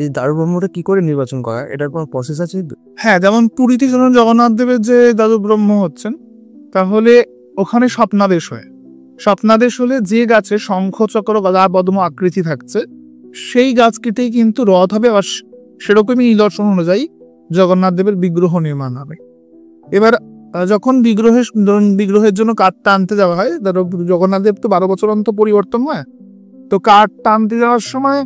এই দারু ব্রহ্মটা কি করে নির্বাচন করা, এটার কোনো প্রসেস আছে? হ্যাঁ, যেমন পুরীতে যখন জগন্নাথ দেবের যে দারু ব্রহ্ম হচ্ছেন, তাহলে ওখানে স্বপ্নাদেশ হয়। স্বপ্নাদেশ হলে যে গাছে শঙ্খ চক্র গদা পদ্ম আকৃতি থাকছে সেই গাছ কেটেই কিন্তু রথ হবে, আর সেরকমই নিদর্শন অনুযায়ী জগন্নাথ দেবের বিগ্রহ নির্মাণ হবে। এবার যখন বিগ্রহের জন্য কাঠটা আনতে যাওয়া হয়, ধরো জগন্নাথ দেব তো 12 বছর অন্তর পরিবর্তন হয়, তো কাঠটা আনতে যাওয়ার সময়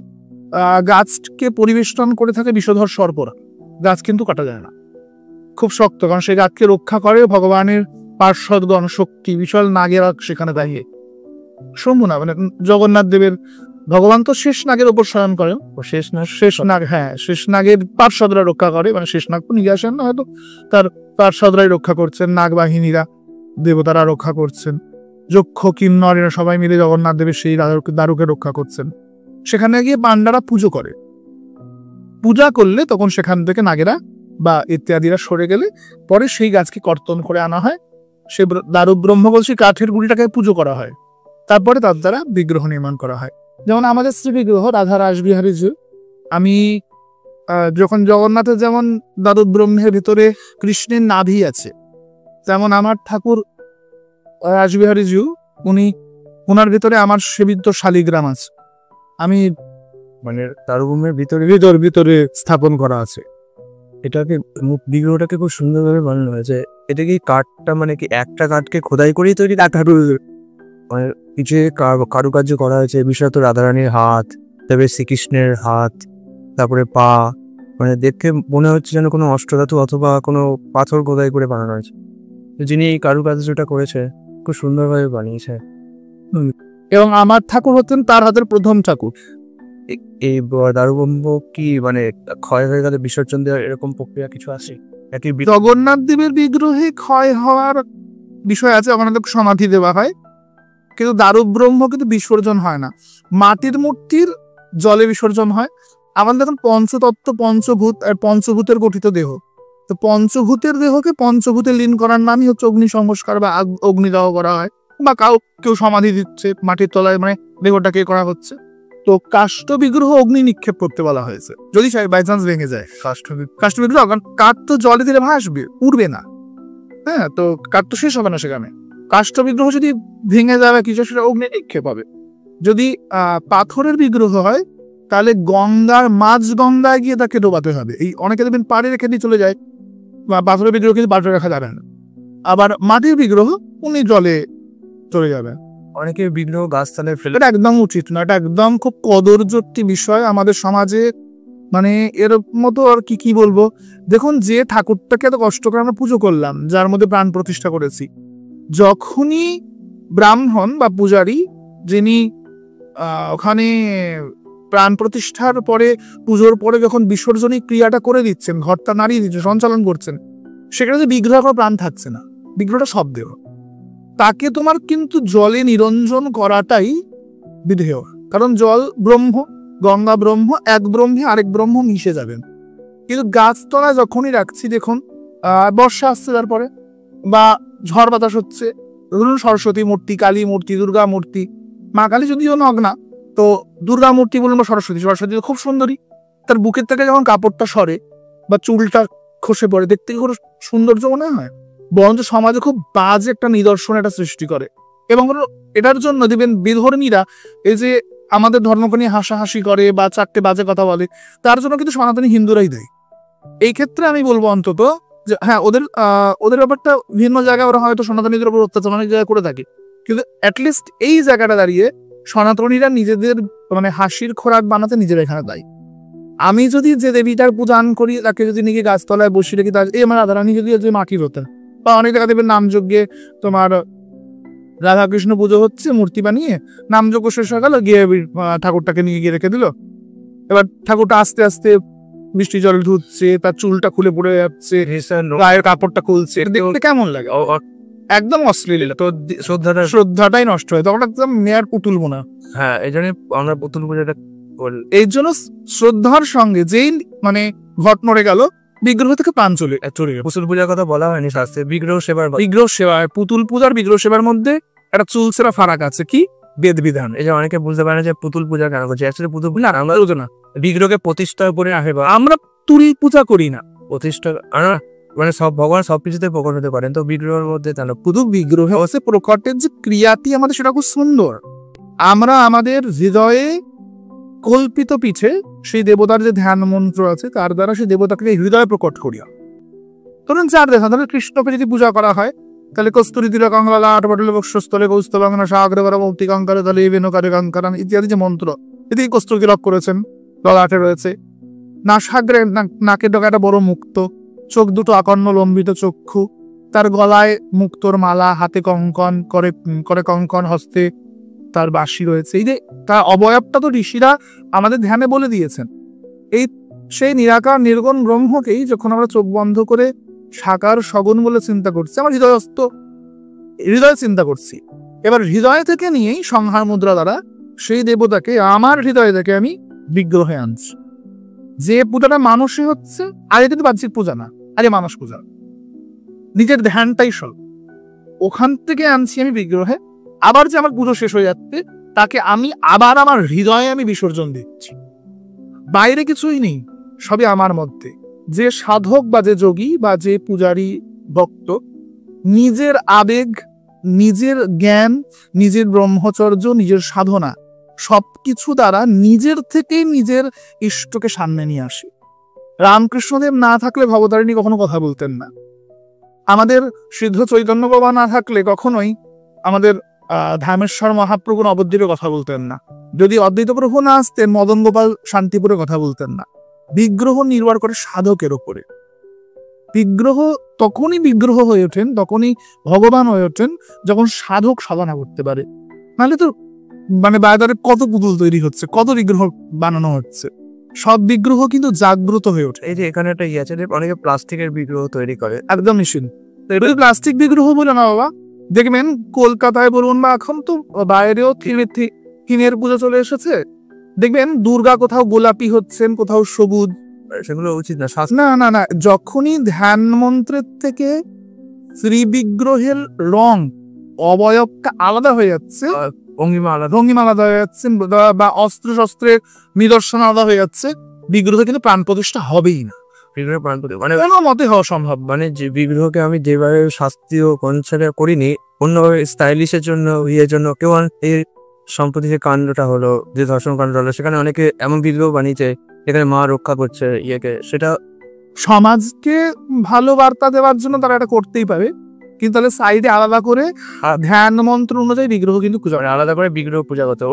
গাছকে পরিবেষ্টন করে থাকে বিষধর সর্পরা। গাছ কিন্তু কাটা যায় না, খুব শক্ত, কারণ সেই গাছকে রক্ষা করে ভগবানের পার্শ্বদগণ শক্তি, বিশাল নাগেরা সেখানে দাঁড়িয়ে। শম্ভু না, মানে জগন্নাথ দেবের ভগবান তো শেষ নাগের ওপর শয়ন করেন। শেষ নাগ, হ্যাঁ, শেষ নাগের পার্শ্বদরা রক্ষা করে, মানে শেষ নাগ তো নিয়ে আসেন না, হয়তো তার পার্শ্বদরাই রক্ষা করছেন, নাগ বাহিনীরা, দেবতারা রক্ষা করছেন, যক্ষ কিন্নর এরা সবাই মিলে জগন্নাথ দেবের সেই দারুকে রক্ষা করছেন। সেখানে গিয়ে পান্ডারা পুজো করে, পূজা করলে তখন সেখান থেকে নাগেরা বা ইত্যাদিরা সরে গেলে পরে সেই গাছকে কর্তন করে আনা হয়, সে দারু ব্রহ্মকলসী কাঠের গুড়িটাকে পুজো করা হয়, তারপরে তার দ্বারা বিগ্রহ নির্মাণ করা হয়। যেমন আমাদের শ্রী বিগ্রহ রাধা রাসবিহারী জি, আমি যখন জগন্নাথের যেমন দারু ব্রহ্মের ভিতরে কৃষ্ণের নাভি আছে, তেমন আমার ঠাকুর রাসবিহারী জি ওনার ভিতরে আমার সেবিত শালিগ্রাম আছে, আমি মানে দারু ব্রহ্মের ভিতরে ভিতরে স্থাপন করা আছে। এটাকে বিগ্রহটাকে খুব সুন্দরভাবে বানানো হয়েছে। এটা কি কাঠটা মানে কি একটা কাঠকে খোদাই করেই তৈরি, মানে কিছু কারুকার্য করা হয়েছে? বিশেষত রাধারানীর হাত, তারপরে শ্রীকৃষ্ণের হাত, তারপরে পা, মানে দেখে মনে হচ্ছে যেন কোনো অষ্টধাতু অথবা কোনো পাথর খোদাই করে বানানো হয়েছে। যিনি এই কারুকার্যটা করেছে খুব সুন্দরভাবে বানিয়েছে। এবং আমার ঠাকুর হতেন তার হাতের প্রথম ঠাকুর। এই দারু ব্রহ্ম কি মানে ক্ষয় হয়ে গেলে বিসর্জন দেওয়ার এরকম প্রক্রিয়া কিছু আছে? জগন্নাথ দেবের বিগ্রহে ক্ষয় হওয়ার বিষয় আছে, ওখানে তো সমাধি দেওয়া হয়, কিন্তু দারু ব্রহ্ম কিন্তু বিসর্জন হয় না, মাটির মূর্তির জলে বিসর্জন হয়। আমাদের দেখুন পঞ্চতত্ত্ব, পঞ্চভূত আর পঞ্চভূতের গঠিত দেহ, তো পঞ্চভূতের দেহকে পঞ্চভূতে লীন করার নামই হচ্ছে অগ্নি সংস্কার বা অগ্নিদাহ করা হয়, বা কেউ সমাধি দিচ্ছে মাটির তলায়, মানে দেহটাকে করা হচ্ছে। তো কাষ্ঠ বিগ্রহ অগ্নি নিক্ষেপ করতে বলা হয়েছে, যদি বাই চান্স ভেঙে যায় কাষ্ঠ বিগ্রহ, কারণ কাঠ তো জলে দিলে ভাসবে, উড়বে না, হ্যাঁ, তো কাঠ তো শেষ হবে না সেখানে। কাষ্ঠ বিগ্রহ যদি ভেঙে যাবে কিছু, সেটা অগ্নি নিক্ষেপ হবে। যদি পাথরের বিগ্রহ হয় তাহলে গঙ্গার মাঝ গঙ্গায় গিয়ে তাকে ডোবাতে হবে। এই অনেকে দেখবেন পাড়ে রেখে দিয়ে চলে যায়, বা পাথরের বিগ্রহ কিন্তু পাড়ে রাখা যাবে না। আবার মাটির বিগ্রহ উনি জলে চলে যাবে। অনেকে বিগ্রহ গাছতলায় ফেলে, এটা একদম উচিত না, এটা একদম খুব কদর্যটি বিষয় আমাদের সমাজে। মানে এর মতো আর কি বলবো, দেখুন যে ঠাকুরটাকে এত কষ্ট করে আমরা পুজো করলাম, যার মধ্যে প্রাণ প্রতিষ্ঠা করেছি, যখনই ব্রাহ্মণ বা পূজারী যিনি ওখানে প্রাণ প্রতিষ্ঠার পরে পুজোর পরে যখন বিসর্জনী ক্রিয়াটা করে দিচ্ছেন, ঘরটা নাড়িয়ে দিচ্ছেন, সঞ্চালন করছেন, সেখানে যে বিগ্রহ কোনো প্রাণ থাকছে না, বিগ্রহটা শব্দেহ, তাকে তোমার কিন্তু জলে নিরঞ্জন করাটাই বিধেয়। কারণ জল ব্রহ্ম, গঙ্গা ব্রহ্ম, এক ব্রহ্মে আরেক ব্রহ্ম মিশে যাবেন। কিন্তু গাছতলা যখনই রাখছি, দেখুন বর্ষা আসছে, তারপরে বা ঝড় বাতাস হচ্ছে, ধরুন সরস্বতী মূর্তি, কালী মূর্তি, দুর্গা মূর্তি, মা কালী যদিও নগ্না, তো দুর্গা মূর্তি বলুন বা সরস্বতী তো খুব সুন্দরী, তার বুকের থেকে যখন কাপড়টা সরে বা চুলটা খসে পড়ে, দেখতে কি কোনো সৌন্দর্য মনে হয়? বরঞ্চ সমাজে খুব বাজে একটা নিদর্শন এটা সৃষ্টি করে। এবং এটার জন্য দেখবেন বিধর্মীরা এই যে আমাদের ধর্মকে নিয়ে হাসাহাসি করে বা চারটে বাজে কথা বলে, তার জন্য কিন্তু সনাতনী হিন্দুরাই দেয়। এই ক্ষেত্রে আমি বলবো অন্তত যে হ্যাঁ, ওদের ব্যাপারটা ভিন্ন জায়গায় ওরা হয়তো সনাতনীদের উপর অত্যাচার অনেক জায়গায় করে থাকে, কিন্তু অ্যাটলিস্ট এই জায়গাটা দাঁড়িয়ে সনাতনীরা নিজেদের মানে হাসির খোরাক বানাতে নিজেরা এখানে দায়ী। আমি যদি যে দেবীটার পূজান করি, তাকে যদি নাকি গাছতলায় বসিয়ে রেখি, তার এই আমার রাধারানী যদি মাটির হতেন, বা অনেক জায়গা দেবেন নামযজ্ঞে তোমার রাধাকৃষ্ণ পুজো হচ্ছে মূর্তি বানিয়ে, নামযজ্ঞ শেষ হয়ে গেল, গিয়ে ঠাকুরটাকে নিয়ে গিয়ে রেখে দিল। এবার ঠাকুরটা আস্তে আস্তে বৃষ্টি জল ধুচ্ছে, তার চুলটা খুলে পড়ে যাচ্ছে, গায়ের কাপড়টা খুলছে, দেখতে কেমন লাগে? একদম অশ্লীল, তো শ্রদ্ধাটাই নষ্ট হয়, তখন একদম মেয়ার পুতুল বোনা। হ্যাঁ, এই জন্য আমরা পুতুল পূজাটা, এই জন্য শ্রদ্ধার সঙ্গে যেই মানে ঘট মরে গেল, বিগ্রহ থেকে প্রাণ চলে গেল। পুতুল পূজার কথা বলা হয়নি শাস্ত্রে, বিগ্রহ সেবার পুতুল পূজার বিগ্রহ সেবার মধ্যে একটা চুলসেরা ফারাক আছে, কি বেদ বিধান। এই যে অনেকে বুঝতে পারে যে পুতুল পূজা কেন করছে, অ্যাকচুয়ালি পুতুল পূজা আমরা না, বিগ্রহকে প্রতিষ্ঠার উপরে রাখে বা আমরা তুল পূজা করি না। প্রতিষ্ঠা আমরা মানে সব ভগবান সবকিছুতে প্রকট হতে পারেন, তো বিগ্রহের মধ্যে তা না। শুধু বিগ্রহে হচ্ছে প্রকটের যে ক্রিয়াটি আমাদের সেটা খুব সুন্দর। আমরা আমাদের হৃদয়ে কল্পিত পিঠে সেই দেবতার যে ধ্যান মন্ত্র আছে তার দ্বারা সেই দেবতাকে হৃদয়ে প্রকট করিয়া। ধরুন যার দেখা ধরুন কৃষ্ণকে যদি পূজা করা হয় তাহলে কস্তুরী তিলক অঙ্গলা আটবটলে বক্ষস্থলে কৌস্তবাঙ্গনা সাগ্রবরা মৌক্তিকাঙ্কারে তাহলে বেনুকারে কাঙ্কারান ইত্যাদি যে মন্ত্র, এদিকে কস্তুরী তিলক করেছেন, ললাটে রয়েছে, নাসাগ্রে নাকের ডগা একটা বড় মুক্ত, চোখ দুটো আকর্ণ লম্বিত চক্ষু, তার গলায় মুক্তোর মালা, হাতে কঙ্কন করে কঙ্কন, হস্তে তার বাঁশি রয়েছে। এই যে তার অবয়বটা তো ঋষিরা আমাদের ধ্যানে বলে দিয়েছেন। এই সেই নিরাকার নির্গুণ ব্রহ্মকেই যখন আমরা চোখ বন্ধ করে সাকার সগুণ বলে চিন্তা করছি, আমার হৃদয় চিন্তা করছি, এবার হৃদয় থেকে নিয়েই সংহার মুদ্রা দ্বারা সেই দেবতাকে আমার হৃদয় থেকে আমি বিগ্রহে আনছি। যে পূজাটা মানুষই হচ্ছে, আর এটা তো বাহ্যিক পূজা না, আরে মানুষ পূজা, নিজের ধ্যানটাই সব, ওখান থেকে আনছি আমি বিগ্রহে। আবার যে আমার পুজো শেষ হয়ে যাচ্ছে তাকে আমি আবার আমার হৃদয়ে আমি বিসর্জন দিচ্ছি। বাইরে কিছুই নেই, সবই আমার মধ্যে। যে সাধক বা যে যোগী বা যে পূজারী ভক্ত নিজের আবেগ, নিজের জ্ঞান, নিজের ব্রহ্মচর্য, নিজের সাধনা সবকিছু দ্বারা নিজের থেকেই নিজের ইষ্টকে সামনে নিয়ে আসে। রামকৃষ্ণদেব না থাকলে ভবতারিণী কখনো কথা বলতেন না, আমাদের সিদ্ধ চৈতন্য বাবা না থাকলে কখনোই আমাদের ধামেশ্বর মহাপ্রভু নবদ্বীপে কথা বলতেন না, যদি অদ্বৈত প্রভু না আসতেন মদন গোপাল শান্তিপুরে কথা বলতেন না। বিগ্রহ নির্ভর করে সাধকের ওপরে। বিগ্রহ তখনই বিগ্রহ হয়ে ওঠেন, তখনই ভগবান হয়ে ওঠেন যখন সাধক সাধনা করতে পারে। নাহলে তো মানে বাজারে কত পুতুল তৈরি হচ্ছে, কত বিগ্রহ বানানো হচ্ছে, সব বিগ্রহ কিন্তু জাগ্রত হয়ে ওঠে। এই যে এখানে একটা ইয়ে আছে, অনেকে প্লাস্টিকের বিগ্রহ তৈরি করে, একদম নিশ্চিন্ত। এটা প্লাস্টিক বিগ্রহ বলে না বাবা, দেখবেন কলকাতায় বলুন বা এখন তো বাইরেও থিমের পুজো চলে এসেছে, দেখবেন দুর্গা কোথাও গোলাপি হচ্ছেন, কোথাও সবুজ, সেগুলো উচিত না। না না না, যখনই ধ্যান মন্ত্রের থেকে শ্রী বিগ্রহের রং অবয়বটা আলাদা হয়ে যাচ্ছে, ভঙ্গিমা আলাদা হয়ে যাচ্ছে, বা অস্ত্র শস্ত্রের নিদর্শন আলাদা হয়ে যাচ্ছে, বিগ্রহ কিন্তু প্রাণ প্রতিষ্ঠা হবেই না, বিগ্রহের প্রাণ প্রতিষ্ঠা মানে কোনো মতে হওয়া সম্ভব। মানে যে বিগ্রহকে আমি যেভাবে শাস্ত্রীয় কনসার্টে করিনি, অন্যভাবে স্টাইলিশের জন্য ইয়ের জন্য কেউ এই সম্প্রতি যে কাণ্ডটা হলো, যে ধর্ষণ কাণ্ড হলো, সেখানে অনেকে এমন বিগ্রহ বানিয়েছে এখানে মা রক্ষা করছে ইয়েকে, সেটা সমাজকে ভালো বার্তা দেওয়ার জন্য তারা এটা করতেই পারে, কিন্তু তাহলে সাইডে আলাদা করে ধ্যান মন্ত্র অনুযায়ী বিগ্রহ কিন্তু পূজা করে, আলাদা করে বিগ্রহ পূজা করতে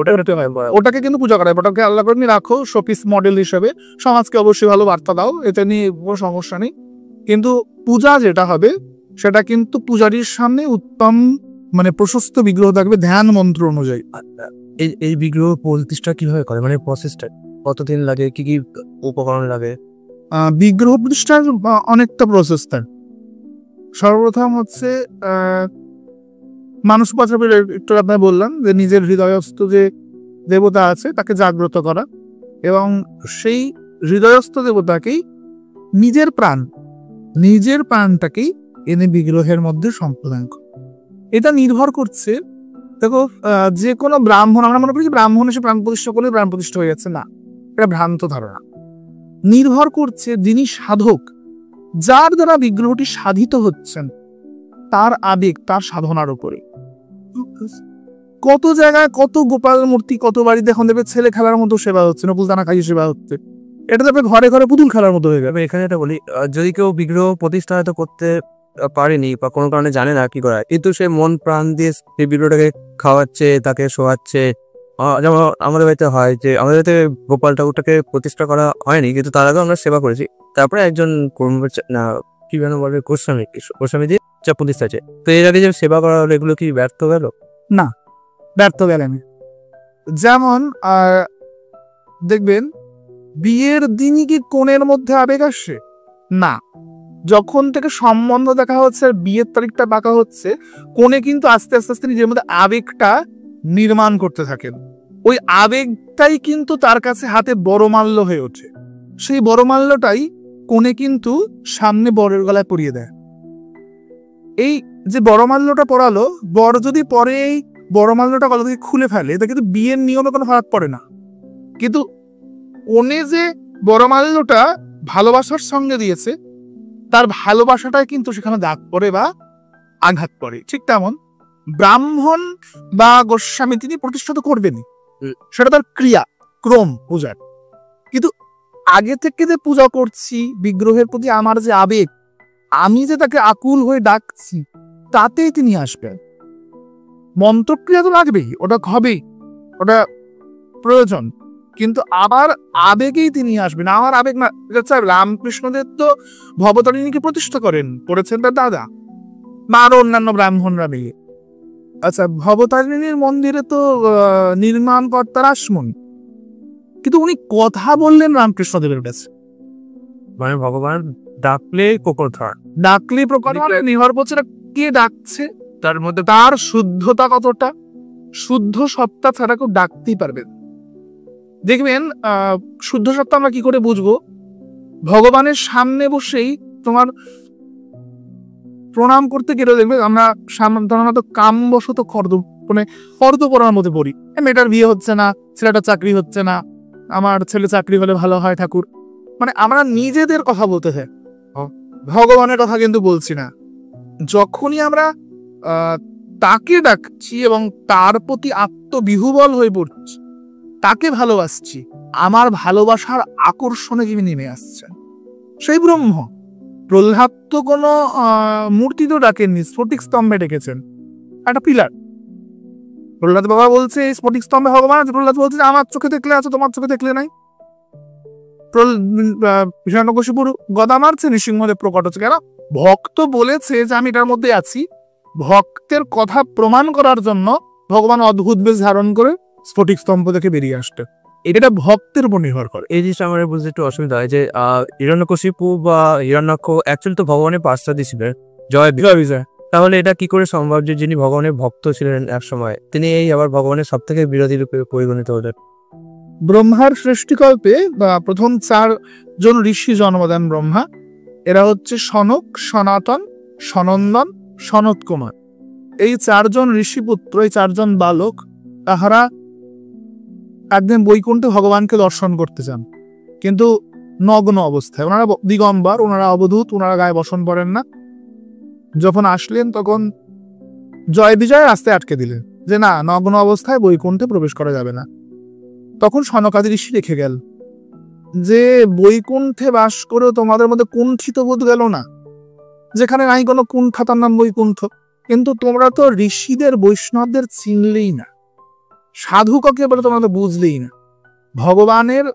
ওটাকে কিন্তু পূজা করা, ওটাকে আলাদা করে নিয়ে রাখো শোপিস মডেল হিসেবে, সমাজকে অবশ্যই ভালো বার্তা দাও, এতে নিয়ে কোনো সমস্যা নেই। কিন্তু পূজা যেটা হবে সেটা কিন্তু পূজারীর সামনে উত্তম মানে প্রশস্ত বিগ্রহ থাকবে ধ্যান মন্ত্র অনুযায়ী। এই বিগ্রহ প্রতিষ্ঠা কিভাবে করে, মানে প্রসেসটা কতদিন লাগে, কি কি উপকরণ লাগে? বিগ্রহ প্রতিষ্ঠার অনেকটা প্রসেস থাকে। সর্বপ্রথম হচ্ছে মানুষ পাচারের একটু আপনার বললাম যে নিজের হৃদয়স্থ যে দেবতা আছে তাকে জাগ্রত করা, এবং সেই হৃদয়স্থ দেবতাকেই নিজের প্রাণটাকেই এনে বিগ্রহের মধ্যে সম্প্রদান করা। এটা নির্ভর করছে, দেখো যে কোনো ব্রাহ্মণ, আমরা মনে করি ব্রাহ্মণ এসে প্রাণ প্রতিষ্ঠা করলে প্রাণ প্রতিষ্ঠা হয়ে যাচ্ছে, না, এটা ভ্রান্ত ধারণা। নির্ভর করছে যিনি সাধক, যার দ্বারা বিগ্রহটি সাধিত হচ্ছেন তার আবেগ, তার সাধনার উপরে। কত জায়গায় কত গোপাল মূর্তি, কত বাড়িতে এখন দেখবে ছেলে খেলার মতো সেবা হচ্ছে, নকুল দানা খাইয়ে সেবা হচ্ছে, এটা দেখবে ঘরে ঘরে পুতুল খেলার মতো হয়ে যাবে। এখানে এটা বলি, যদি কেউ বিগ্রহ প্রতিষ্ঠা হয়তো করতে পারেনি বা কোনো কারণে জানে না কি করা, কিন্তু সে মন প্রাণ দিয়ে সেই বিগ্রহটাকে খাওয়াচ্ছে, তাকে শোয়াচ্ছে। যেমন আমাদের বাড়িতে হয় যে আমাদের বাড়িতে গোপাল ঠাকুরটাকে প্রতিষ্ঠা করা হয়নি, কিন্তু তার আগেও আমরা সেবা করেছি। তারপরে একজন না কি যেন বলে গোস্বামী দিয়ে যা প্রতিষ্ঠা আছে, তো এর আগে যে সেবা করা হলো, এগুলো কি ব্যর্থ গেল? না, ব্যর্থ গেলেনি। যেমন দেখবেন বিয়ের দিনই কি কোণের মধ্যে আবেগ আসছে? না, যখন থেকে সম্বন্ধ দেখা হচ্ছে আর বিয়ের তারিখটা বাঁকা হচ্ছে, কোণে কিন্তু আস্তে আস্তে আস্তে নিজের মধ্যে আবেগটা নির্মাণ করতে থাকেন। ওই আবেগটাই কিন্তু তার কাছে হাতে বড়মাল্য হয়ে ওঠে। সেই বড়মাল্যটাই কোণে কিন্তু সামনে বরের গলায় পরিয়ে দেয়। এই যে বড়মাল্যটা পরালো, বর যদি পরে এই বড়মাল্যটা গলা থেকে খুলে ফেলে, এটা কিন্তু বিয়ের নিয়মে কোনো ফারাক পড়ে না। কিন্তু ওনে যে বড়মাল্যটা ভালোবাসার সঙ্গে দিয়েছে, তার ভালোবাসাটাই কিন্তু সেখানে দাগ পড়ে বা আঘাত পড়ে। ঠিক তেমন ব্রাহ্মণ বা গোস্বামী তিনি প্রতিষ্ঠা তো করবেনই, সেটা তার ক্রিয়া ক্রম পূজার। কিন্তু আগে থেকে যে পূজা করছি বিগ্রহের প্রতি আমার যে আবেগ, আমি যে তাকে আকুল হয়ে ডাকছি, তাতেই তিনি আসবেন। মন্ত্রক্রিয়া তো লাগবেই, ওটা হবেই, ওটা প্রয়োজন, কিন্তু আবার আবেগেই তিনি আসবেন। আমার আবেগ না। আচ্ছা, রামকৃষ্ণদেব তো ভবতারিণীকে প্রতিষ্ঠা করেছেন তার দাদা বা আরো অন্যান্য ব্রাহ্মণরা মিলে। আচ্ছা, ভবতারিণীর মন্দিরে তো নির্মাণ কর্তা রাসমণি, কিন্তু উনি কথা বললেন রামকৃষ্ণদেবের কাছে। মানে ভগবান ডাকলে কোকর ধর, ডাকলে প্রকার নির্ভর করছে কে ডাকছে, তার মধ্যে তার শুদ্ধতা কতটা। শুদ্ধ সত্তা ছাড়া কেউ ডাকতেই পারবে না। দেখবেন শুদ্ধ সত্তা আমরা কি করে বুঝবো? ভগবানের সামনে বসেই তোমার প্রণাম করতে গেলে দেখবে আমরা সাধারণত কামবশত খর্দ পড়ার মধ্যে পড়ি। মেয়েটার বিয়ে হচ্ছে না, ছেলেটার চাকরি হচ্ছে না, আমার ছেলে চাকরি হলে ভালো হয় ঠাকুর। মানে আমরা নিজেদের কথা বলতে চাই, ভগবানের কথা কিন্তু বলছি না। যখনই আমরা তাকে ডাকছি এবং তার প্রতি আত্মবিহুবল হয়ে পড়ছি, তাকে ভালোবাসছি, আমার ভালোবাসার আকর্ষণে যিনি নেমে আসছেন সেই ব্রহ্ম। প্রহ্লাদ তো কোনো মূর্তি তো ডাকেননি, স্ফটিক স্তম্ভে ডেকেছেন, একটা পিলার। প্রহ্লাদ বাবা বলছে এই স্ফটিক স্তম্ভে ভগবান আছে, প্রহ্লাদ বলছে আমার চোখে দেখলে আছে, তোমার চোখে দেখলে নাই। হিরণ্যকশিপুর গদা মারছে, নৃসিংহদেব প্রকট হচ্ছে। কেন? ভক্ত বলেছে যে আমি এটার মধ্যে আছি। ভক্তের কথা প্রমাণ করার জন্য ভগবান অদ্ভুত বেশ ধারণ করে স্ফটিক স্তম্ভ থেকে বেরিয়ে আসতে, এটা ভক্তের উপর নির্ভর করে। এই জিনিসটা আমার বুঝতে একটু অসুবিধা হয় যে হিরণ্যকশিপু বা হিরণ্যাক্ষ অ্যাকচুয়ালি তো ভগবানের পার্শ্বদী ছিলেন, জয় বিজয়। তাহলে এটা কি করে সম্ভব যে যিনি ভগবানের ভক্ত ছিলেন এক সময়, তিনি এই আবার ভগবানের সব থেকে বিরোধী রূপে পরিগণিত হলেন? ব্রহ্মার সৃষ্টিকল্পে বা প্রথম 4 জন ঋষি জন্ম দেন ব্রহ্মা। এরা হচ্ছে সনক, সনাতন, সনন্দন, সনত কুমার। এই 4 জন ঋষিপুত্র, এই 4 জন বালক, তাহারা একদিন বৈকুণ্ঠে ভগবানকে দর্শন করতে চান, কিন্তু নগ্ন অবস্থায়। ওনারা দিগম্বর, ওনারা অবধূত, ওনারা গায়ে বসন পড়েন না। যখন আসলেন তখন জয় বিজয় রাস্তায় আটকে দিলেন যে না, নগ্ন অবস্থায় বৈকুণ্ঠে প্রবেশ করা যাবে না। তখন সনকাদি ঋষি রেখে গেল যে বৈকুণ্ঠে বাস করেও তোমাদের মধ্যে কুণ্ঠিত বোধ গেল না, যেখানে নাই কোনো কুণ্ঠা, তার নাম বৈকুণ্ঠ। কিন্তু তোমরা তো ঋষিদের বৈষ্ণবদের চিনলেই না, সাধু কাকে বলে তোমরা তো বুঝলেই না। ভগবানের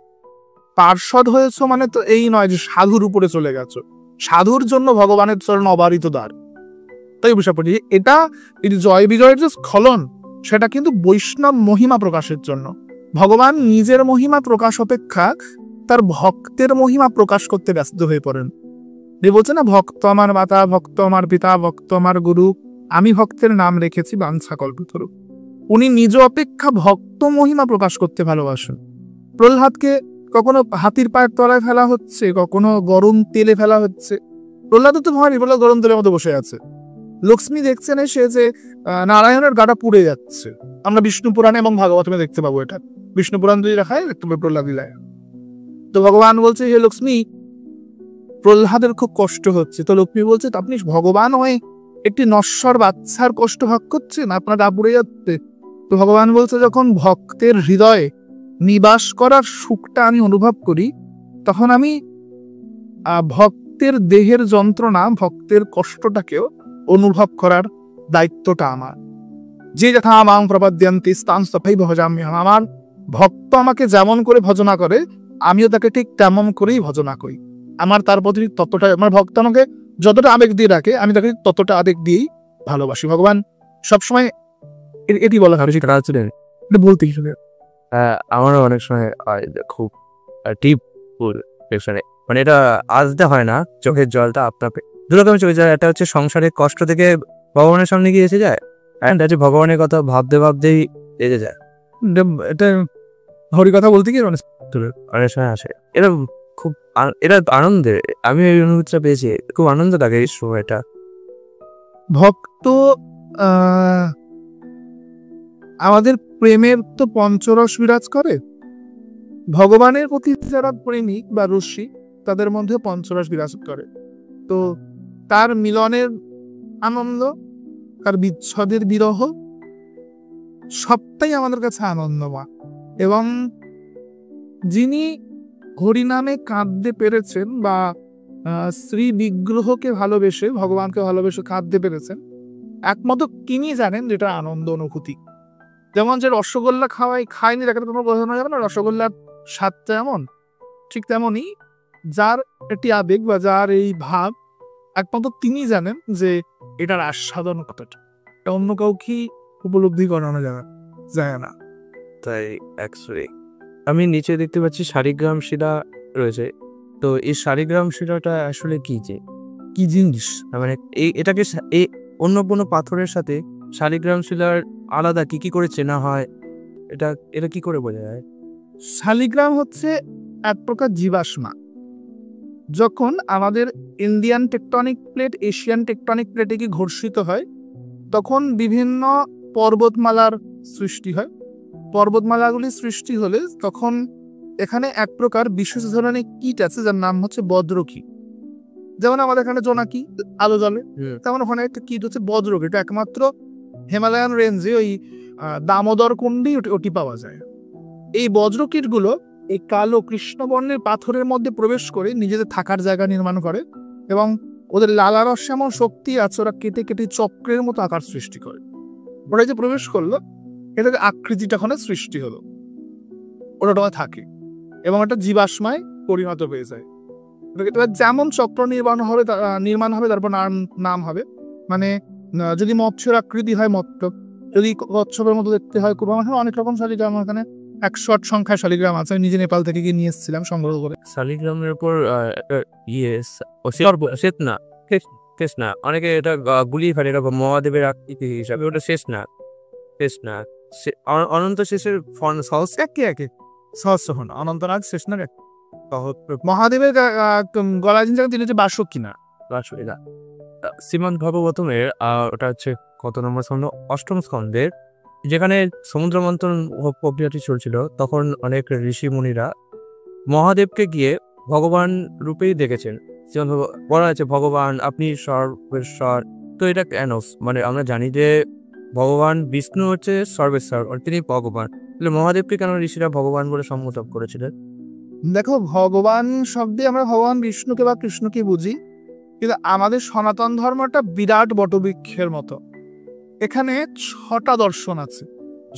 পার্ষদ হয়েছ মানে তো এই নয় যে সাধুর উপরে চলে গেছো। সাধুর জন্য ভগবানের চরণ অবারিত দ্বার। তাই বিষয় পড়ি, এটা জয় বিজয়ের যে স্খলন, সেটা কিন্তু বৈষ্ণব মহিমা প্রকাশের জন্য। ভগবান নিজের মহিমা প্রকাশ অপেক্ষা তার ভক্তের মহিমা প্রকাশ করতে ব্যস্ত হয়ে পড়েন। বলছে না, ভক্ত আমার মাতা, ভক্ত আমার পিতা, ভক্ত আমার গুরু, আমি ভক্তের নাম রেখেছি বাঞ্ছা কল্পতরু। উনি নিজ অপেক্ষা ভক্ত মহিমা প্রকাশ করতে ভালোবাসেন। প্রহ্লাদকে কখনো হাতির পায়ের তলায় ফেলা হচ্ছে, কখনো গরম তেলে ফেলা হচ্ছে। প্রহ্লাদ তো ভয় নেই, প্রহ্লাদ গরম তেলের মধ্যে বসে আছে। লক্ষ্মী দেখছেন এসে যে নারায়ণের গাটা পুড়ে যাচ্ছে। আমরা বিষ্ণু পুরাণে এবং ভাগবতমে দেখতে পাবো এটা। বিষ্ণু পুরাণ যদি দেখায় দেখতে পাবো প্রহ্লাদ লীলায়। তো ভগবান বলছে হে লক্ষ্মী, প্রহ্লাদের খুব কষ্ট হচ্ছে। তো লক্ষ্মী বলছে আপনি ভগবান হয়ে একটি নশ্বর বাচ্চার কষ্ট ভাগ করছেন, আপনার গা পুড়ে যাচ্ছে। তো ভগবান বলছে যখন ভক্তের হৃদয়ে নিবাস করার সুখটা আমি অনুভব করি, তখন আমি ভক্তের দেহের যন্ত্রণা, ভক্তের কষ্টটাকেও অনুভব করার দায়িত্বটা আমার। যে যথা মাং প্রপদ্যন্তি স্তাং তথৈব ভজামি। আমার ভক্ত আমাকে যেমন করে ভজনা করে, আমিও তাকে ঠিক তেমন করেই ভজনা করি। আমার তার প্রতি ততটা, আমার ভক্ত আমাকে যতটা আবেগ দিয়ে রাখে, আমি তাকে ততটা আবেগ দিয়েই ভালোবাসি। ভগবান সবসময় এটি বলা হয়, সেটা এটা বলতে কিছু। আমারও অনেক সময় খুব ডিপ মানে এটা আসতে হয় না, চোখের জলটা আপনাকে দুরকম চলে যায়। একটা হচ্ছে সংসারের কষ্ট থেকে ভগবানের সামনে গিয়ে এসে যায়, হচ্ছে ভগবানের কথা ভাবতে ভাবতেই এসে যায়। এটা হরি কথা বলতে গিয়ে অনেক সময় আসে। এটা খুব এটা আনন্দের, আমি এই অনুভূতিটা পেয়েছি, খুব আনন্দ লাগে এই সময়টা। ভক্ত আমাদের প্রেমের তো পঞ্চরস বিরাজ করে। ভগবানের প্রতি যারা প্রেমিক বা রসিক তাদের মধ্যে পঞ্চরস বিরাজ করে। তো তার মিলনের আনন্দ, তার বিচ্ছেদের বিরহ সবটাই আমাদের কাছে আনন্দময়। এবং যিনি হরিনামে কাঁদতে পেরেছেন বা শ্রী বিগ্রহকে ভালোবেসে, ভগবানকে ভালোবেসে কাঁদতে পেরেছেন, একমাত্র তিনি জানেন যেটা আনন্দ অনুভূতি। যেমন যে রসগোল্লা খায়নি তাকে কোনো বোঝানো যাবে না রসগোল্লার স্বাদটা এমন, ঠিক তেমনই যার একটি আবেগ বা যার এই ভাব একমাত্র তিনি জানেন যে এটার আস্বাদন কতটা, এটা অন্য কাউকে উপলব্ধি করানো যায় না। তাই অ্যাকচুয়ালি আমি নিচে দেখতে পাচ্ছি শালিগ্রাম শিলা রয়েছে। তো এই শালিগ্রাম শিলাটা আসলে কি জিনিস, মানে এটাকে অন্য কোনো পাথরের সাথে শালিগ্রাম শিলার আলাদা কি করে চেনা হয়, এটা কি করে বোঝা যায়? শালিগ্রাম হচ্ছে এক প্রকার জীবাশ্মা। যখন আমাদের Indian tectonic plate Asian tectonic প্লেটে কি ঘর্ষিত হয়, তখন বিভিন্ন পর্বতমালার সৃষ্টি হয়। পর্বতমালাগুলি সৃষ্টি হলে তখন এখানে এক প্রকার বিশেষ ধরনের কীট আছে যার নাম হচ্ছে বজ্রকীট। যেমন আমাদের এখানে জোনাকি আলো জ্বলে, তেমন ওখানে একটা কীট হচ্ছে বজ্রকীট। এটা একমাত্র হিমালয়ান রেঞ্জে ওই দামোদর কুণ্ডে ওটি পাওয়া যায়। এই বজ্রকীটগুলো এই কালো কৃষ্ণবর্ণের পাথরের মধ্যে প্রবেশ করে নিজেদের থাকার জায়গা নির্মাণ করে এবং ওদের লালারস এমন শক্তি আছে, ওরা কেটে কেটে চক্রের মতো আকার সৃষ্টি করে। ওরা যে প্রবেশ করলো, এটাকে আকৃতিটা ওখানে সৃষ্টি হলো, ওটা থাকে এবং একটা জীবাশ্মায় পরিণত হয়ে যায়। যেমন চক্র নির্মাণ হবে তারপর নাম হবে। মানে যদি মৎস্যের আকৃতি হয় মত্ত, যদি কচ্ছপের মতো দেখতে হয় কুরবান, অনেক রকম শালিগ্রাম এখানে 108 সংখ্যায় শালিগ্রাম আছে। আমি নিজে নেপাল থেকে গিয়ে নিয়ে এসেছিলাম সংগ্রহ করে। শালিগ্রামের উপর শেষ না অনেকে এটা গুলিয়ে ফেলে এরকম মহাদেবের আকৃতি হিসাবে, ওটা শেষ না অনন্ত শেষের সহজ একে সহস্র হন অনন্তনাগ শেষ না মহাদেবের গলা জিনিস তিনি হচ্ছে বাসক কিনা না শ্রীমদ ভাগবতমের ওটা হচ্ছে কত নম্বর স্কন্ধ, 8ম স্কন্ধের, যেখানে সমুদ্র মন্থন প্রক্রিয়াটি চলছিল, তখন অনেক ঋষি মুনিরা মহাদেবকে গিয়ে ভগবান রূপেই দেখেছেন। বলা আছে ভগবান আপনি সর্বেশ্বর। তো এটা কেন, মানে আমরা জানি যে ভগবান বিষ্ণু হচ্ছে সর্বেশ্বর, তিনি ভগবান, তাহলে মহাদেবকে কেন ঋষিরা ভগবান বলে সম্বোধন করেছিলেন? দেখো, ভগবান শব্দে আমরা ভগবান বিষ্ণুকে বা কৃষ্ণকে বুঝি, কিন্তু আমাদের সনাতন ধর্মটা বিরাট বটবৃক্ষের মতো। এখানে 6টা দর্শন আছে,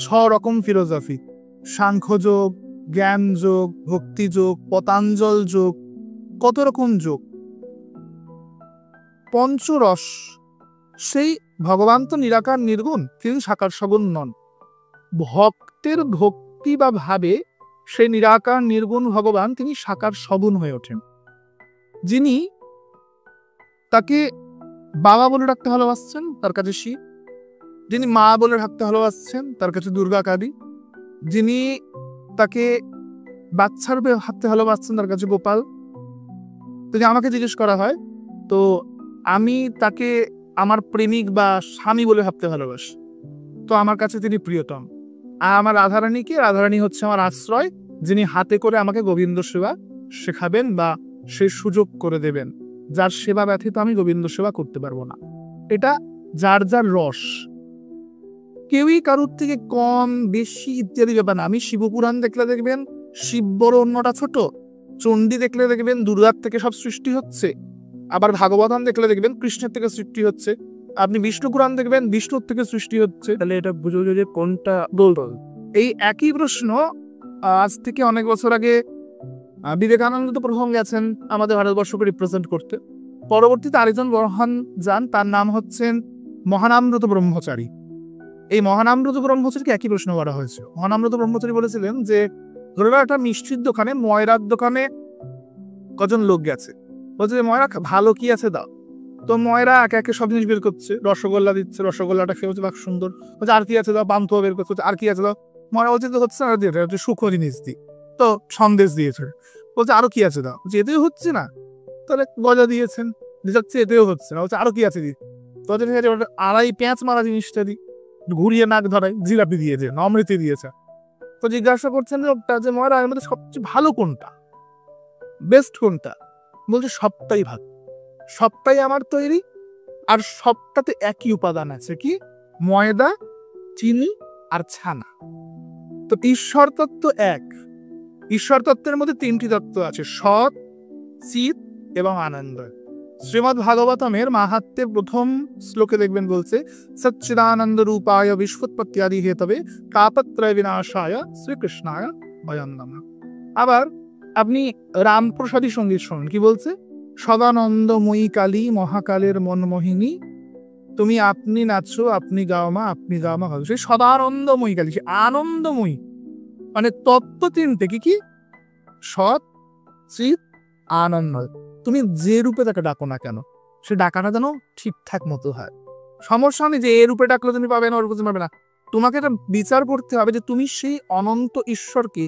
6 রকম ফিলোসফি, সাংখ্যযোগ, জ্ঞান যোগ, ভক্তি যোগ, পতাঞ্জল যোগ, কত রকম যোগ। পঞ্চরস, সেই ভগবান তো নিরাকার নির্গুণ, তিনি সাকার সগুণ নন। ভক্তের ভক্তি বা ভাবে সেই নিরাকার নির্গুণ ভগবান তিনি সাকার সগুণ হয়ে ওঠেন। যিনি তাকে বাবা বলে ডাকতে ভালোবাসছেন, তার কাছে শিব। যিনি মা বলে ডাকতে ভালোবাসছেন, তার কাছে দুর্গা কালী। যিনি তাকে বাচ্চা রূপে হাঁটতে ভালোবাসছেন, তার কাছে গোপাল। যদি আমাকে জিজ্ঞেস করা হয়, তো আমি তাকে আমার প্রেমিক বা স্বামী বলে ভাবতে ভালোবাসি, তো আমার কাছে তিনি প্রিয়তম। আর আমার রাধারানী হচ্ছে আমার আশ্রয়, যিনি হাতে করে আমাকে গোবিন্দ সেবা শেখাবেন বা সে সুযোগ করে দেবেন, যার সেবা ব্যতীত আমি গোবিন্দ সেবা করতে পারবো না। এটা যার যার রস, কেউই কারোর থেকে কম বেশি ইত্যাদি ব্যাপার না। আমি শিবপুরাণ দেখলে দেখবেন শিব বড় অন্যটা ছোট, চণ্ডী দেখলে দেখবেন দুর্গার থেকে সব সৃষ্টি হচ্ছে, আবার ভাগবতম দেখলে দেখবেন কৃষ্ণের থেকে সৃষ্টি হচ্ছে, আপনি বিষ্ণু পুরাণ দেখবেন বিষ্ণুর থেকে সৃষ্টি হচ্ছে। তাহলে এটা বুঝো যে কোনটা বলতো। এই একই প্রশ্ন আজ থেকে অনেক বছর আগে বিবেকানন্দ তো প্রথম গেছেন আমাদের ভারতবর্ষকে রিপ্রেজেন্ট করতে। পরবর্তীতে আরেকজন মহান যান, তার নাম হচ্ছেন মহানামব্রত ব্রহ্মচারী। এই মহানামব্রত ব্রহ্মচারীকে একই প্রশ্ন করা হয়েছে। মহানামব্রত ব্রহ্মচারী বলেছিলেন যে ধরে নাও একটা মিষ্টির দোকানে, ময়রার দোকানে কজন লোক গেছে, বলছে ময়রা ভালো কি আছে দাও। তো ময়রা একে একে সব জিনিস বের করছে, রসগোল্লা দিচ্ছে, রসগোল্লাটা খেয়ে হচ্ছে সুন্দর, বলছে আর কি আছে দাও, পান্তুয়া বের করছে, আর কি আছে দাও। ময়রা বলছে তো হচ্ছে না, দিয়ে সূক্ষ্ম জিনিস দিই, তো সন্দেশ দিয়েছে। বলছে আরো কি আছে দাও, বলছে এতেও হচ্ছে না, তাহলে গজা দিয়েছেন, যাচ্ছে এতেও হচ্ছে না, বলছে আরো কি আছে দিই, তো আড়াই পেঁয়াজ মারা জিনিসটা দিই, ঘুরিয়ে নাক ধরাই, জিলাপি দিয়েছে, অমৃতি দিয়েছে। তো জিজ্ঞাসা করছেন লোকটা যে মহারাজ এর মধ্যে সবচেয়ে ভালো কোনটা, বেস্ট কোনটা? বলছে সবটাই ভালো, সবটাই আমার তৈরি, আর সবটাতে একই উপাদান আছে, কি? ময়দা, চিনি আর ছানা। তো ঈশ্বর তত্ত্ব এক। ঈশ্বর তত্ত্বের মধ্যে তিনটি তত্ত্ব আছে, সৎ, চিৎ এবং আনন্দ। শ্রীমদ্ ভাগবতমের মাহাত্ম্যের প্রথম শ্লোকে দেখবেন বলছে সচ্চিদানন্দ রূপায় বিশ্বৎপত্যাদি হেতবে তাপত্রয় বিনাশায় শ্রীকৃষ্ণায় বয়ং নমঃ। আবার আপনি রামপ্রসাদী সঙ্গীত শুনুন, কি বলছে? সদানন্দময়ী কালী মহাকালের মনমোহিনী, তুমি আপনি নাচো আপনি গাও মা, আপনি গাও মা। সেই সদানন্দময়ী কালী, সে আনন্দময়ী, মানে তত্ত্ব তিনটে, কি কি? সৎ, চিৎ, আনন্দ। তুমি যে রূপে তাকে ডাকো না কেন, সে ডাকাটা যেন ঠিকঠাক মতো হয়। সমস্যা নেই যে এ রূপে ডাকলে তুমি পাবে না, ওর রূপে পাবে না। তোমাকে এটা বিচার করতে হবে যে তুমি সেই অনন্ত ঈশ্বরকে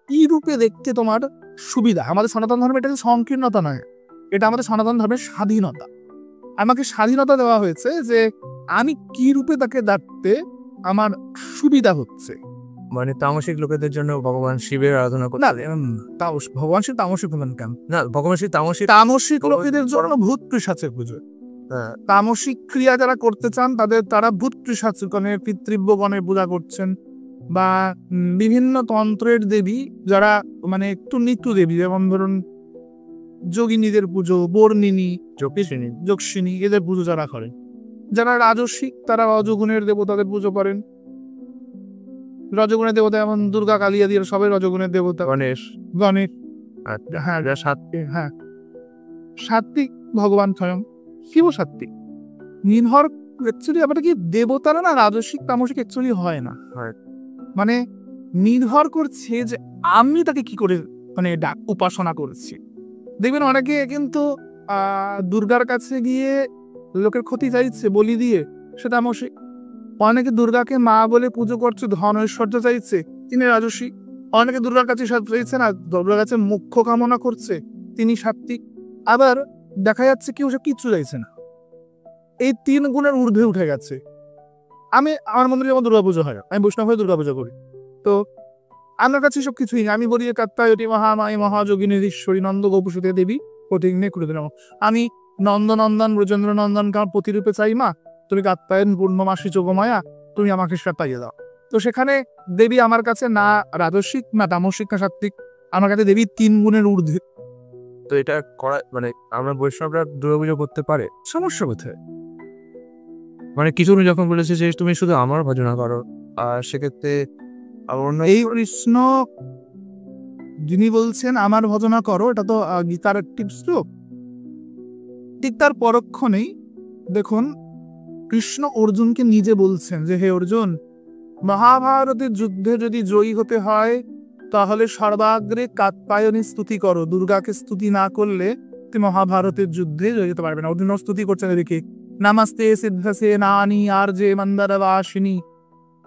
কি রূপে দেখতে তোমার সুবিধা। আমাদের সনাতন ধর্মে এটা সংকীর্ণতা নয়, এটা আমাদের সনাতন ধর্মের স্বাধীনতা। আমাকে স্বাধীনতা দেওয়া হয়েছে যে আমি কি রূপে তাকে ডাকতে আমার সুবিধা হচ্ছে। মানে তামসিক লোকেদের জন্য ভগবান শিবের আরাধনা করতে, না, ভগবান শিব তামসিক হলেন কেন? না ভগবান শিব তামসিক, তামসিক লোকেদের জন্য ভূত পিশাচের পুজো। তামসিক ক্রিয়া যারা করতে চান তারা ভূত পিশাচগণের পিতৃব্যগণের পূজা করছেন, বা বিভিন্ন তন্ত্রের দেবী যারা মানে একটু নিত্যু দেবী, যেমন ধরুন যোগিনীদের পুজো, বর্ণিনী, যোগিনী এদের পুজো যারা করেন। যারা রাজস্বিক তারা রজগুণের দেবতাদের পুজো করেন। রজগুণের দেবতা যেমন দুর্গা, কালী আদি সবাই রজগুণের দেবতা। গণেশ, হ্যাঁ, হ্যাঁ, সাত্বিক ভগবান স্বয়ং শিব সাত্বিক। নির্ভর অ্যাকচুয়ালি আবার কি দেবতারা না রাজস্বিক তামসিক অ্যাকচুয়ালি হয় না, মানে নির্ভর করছে যে আমি তাকে কি করে মানে উপাসনা করছি। দেখবেন অনেকে কিন্তু দুর্গার কাছে গিয়ে লোকের ক্ষতি চাইছে বলি দিয়ে, সে তামসিক। অনেকে দুর্গাকে মা বলে পুজো করছে, ধন ঐশ্বর্য চাইছে, তিনি রাজস্বিক। অনেকে দুর্গার কাছে চাইছে না, দুর্গার কাছে মুখ্য কামনা করছে, তিনি সাত্বিক। আবার দেখা যাচ্ছে কেউ সব কিচ্ছু চাইছে না, এই তিন গুণের ঊর্ধ্বে উঠে গেছে। আমার মন্দিরে যেমন দুর্গাপুজো হয়, আমি বৈষ্ণব হয়ে দুর্গাপুজো করি, তো আমার কাছে সব কিছুই না। আমি বলি কাত্তায়তী মহামায়ী মহাযোগিনী ঈশ্বরী নন্দ গোপুসুতে দেবী প্রতিজ্ঞে করে দিলাম, আমি নন্দনন্দন ব্রজেন্দ্র নন্দন কার প্রতিরূপে চাই মা, তুমি কাত্তায়ন পূর্ণমাসী যোগমায়া, তুমি আমাকে সেটা পাইয়ে দাও। তো সেখানে দেবী আমার কাছে না রাজস্বিক না তামসিক না সাত্বিক, আমার কাছে দেবী তিন গুণের ঊর্ধ্বে। তো এটা করা মানে আমরা বৈষ্ণবরা দুর্গাপুজো করতে পারে, সমস্যা কোথায়? মানে কিছু যখন বলেছে যে তুমি শুধু আমার ভজনা করো, আর সেক্ষেত্রে এই কৃষ্ণ যিনি বলছেন আমার ভজনা করো, এটা তো গীতার টিপস। তো ঠিক তার পরক্ষণেই দেখুন কৃষ্ণ অর্জুনকে নিজে বলছেন যে হে অর্জুন, মহাভারতের যুদ্ধে যদি জয়ী হতে হয় তাহলে সর্বাগ্রে কাত্যায়নী স্তুতি করো, দুর্গাকে স্তুতি না করলে তুমি মহাভারতের যুদ্ধে জয়ী হতে পারবে না। অর্জুন স্তুতি করছেন এদিকে, নামাস্তে সিদ্ধসে নানি আর যে মন্দারবাসিনী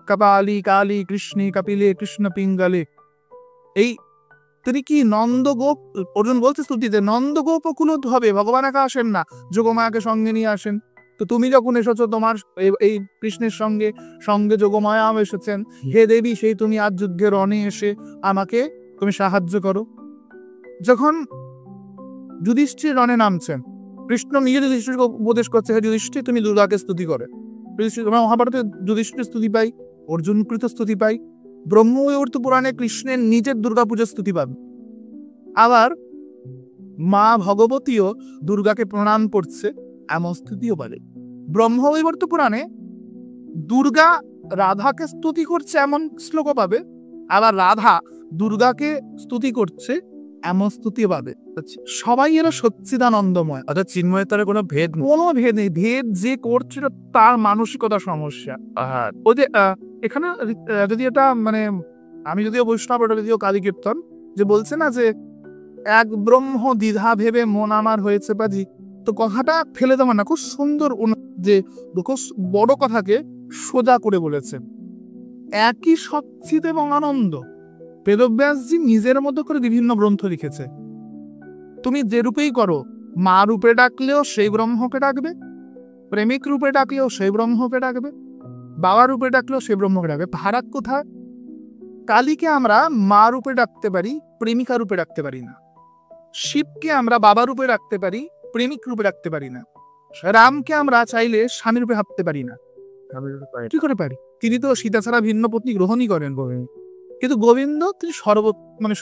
কপালি কালী কৃষ্ণী কপিলে কৃষ্ণ পিঙ্গলে। এই তিনি কি নন্দগোপ, অর্জুন বলছে স্তুতিতে, নন্দগোপ কুলত হবে, ভগবান একা আসেন না, যোগমায়াকে সঙ্গে নিয়ে আসেন। তো তুমি যখন এসেছো তোমার এই কৃষ্ণের সঙ্গে সঙ্গে যোগমায়াও এসেছেন, হে দেবী সেই তুমি আজ যুদ্ধের রণে এসে আমাকে তুমি সাহায্য করো। যখন যুধিষ্ঠির রণে নামছেন, কৃষ্ণ নিজে যুধিষ্ঠিরকে উপদেশ করছে, হে যুধিষ্ঠির তুমি দুর্গাকে স্তুতি করে। আমরা মহাভারতে যুধিষ্ঠির স্তুতি পাই, অর্জুনকৃত স্তুতি পাই, ব্রহ্মবৈবর্ত পুরাণে কৃষ্ণের নিজের দুর্গাপূজার স্তুতি পাবে। আবার মা ভগবতীও দুর্গাকে প্রণাম করছে এমন স্তুতিও বলে। ব্রহ্মবৈবর্ত পুরাণে দুর্গা রাধাকে স্তুতি করছে এমন শ্লোকও পাবে, আবার রাধা দুর্গাকে স্তুতি করছে এমন স্তুতিও পাবে। সবাই এরা সচ্চিদানন্দময়, অর্থাৎ চিন্ময়তার কোনো ভেদ নেই। ভেদ যে করছিল তার মানসিকতা সমস্যা। ওই যে এখানে যদি এটা মানে আমি যদিও বৈষ্ণব, এটা যদিও কালী কীর্তন, যে বলছে না যে এক ব্রহ্ম দ্বিধা ভেবে মন আমার হয়েছে বাজি, তো কথাটা ফেলে দেওয়া না, খুব সুন্দর যে বড় কথাকে সোজা করে বলেছে। একই সচ্চিত এবং আনন্দ বেদব্যাসজি নিজের মতো করে বিভিন্ন গ্রন্থ লিখেছে। তুমি যে রূপেই করো, মা রূপে ডাকলেও সেই ব্রহ্মকে ডাকবে, প্রেমিক রূপে ডাকলেও সেই ব্রহ্মকে ডাকবে, বাবা রূপে ডাকলেও সেই ব্রহ্মকে ডাকবে। ফারাক কোথায়? কালীকে আমরা মা রূপে ডাকতে পারি, প্রেমিকা রূপে ডাকতে পারি না। শিবকে আমরা বাবা রূপে ডাকতে পারি, প্রেমিক রূপে ডাকতে পারি না। রামকে আমরা চাইলে স্বামী রূপে ভাবতে পারি না। কি করে পারি? তিনি তো সীতা ছাড়া ভিন্ন পত্নী গ্রহণই করেন। কিন্তু গোবিন্দ তিনি